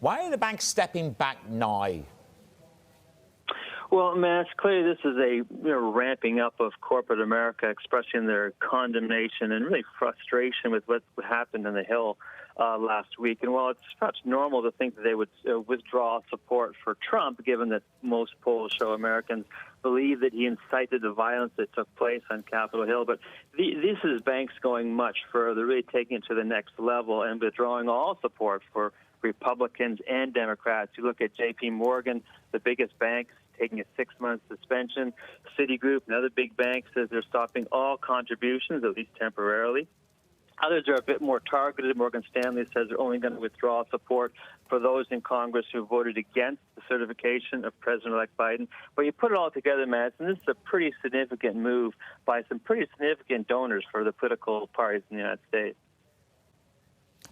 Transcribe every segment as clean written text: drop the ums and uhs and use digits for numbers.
Why are the banks stepping back now? Well, Matt, clearly this is a ramping up of corporate America expressing their condemnation and really frustration with what happened in the Hill last week. And while it's perhaps normal to think that they would withdraw support for Trump, given that most polls show Americans believe that he incited the violence that took place on Capitol Hill, but this is banks going much further, really taking it to the next level and withdrawing all support for Republicans and Democrats. You look at J.P. Morgan, the biggest bank, taking a 6-month suspension. Citigroup, another big bank, says they're stopping all contributions, at least temporarily. Others are a bit more targeted. Morgan Stanley says they're only going to withdraw support for those in Congress who voted against the certification of President-elect Biden. But you put it all together, Matt, and this is a pretty significant move by some pretty significant donors for the political parties in the United States.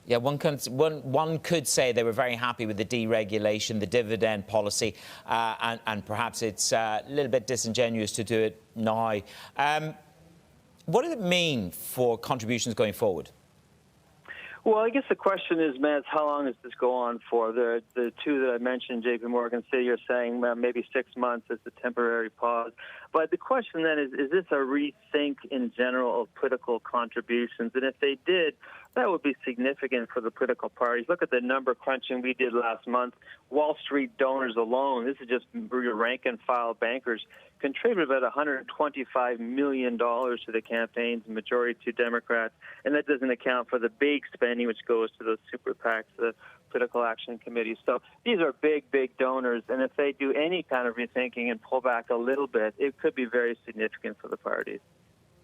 Yeah, one could say they were very happy with the deregulation, the dividend policy, and perhaps it's a little bit disingenuous to do it now. What does it mean for contributions going forward? Well, I guess the question is, Matt, how long does this go on for? The two that I mentioned, J.P. Morgan, Citi, are saying maybe 6 months is a temporary pause. But the question then is this a rethink in general of political contributions? And if they did, that would be significant for the political parties. Look at the number crunching we did last month. Wall Street donors alone, this is just your rank-and-file bankers, contributed about $125 million to the campaigns, majority to Democrats, and that doesn't account for the big spending which goes to those super PACs, the political action committees. So these are big, big donors, and if they do any kind of rethinking and pull back a little bit, it could be very significant for the parties.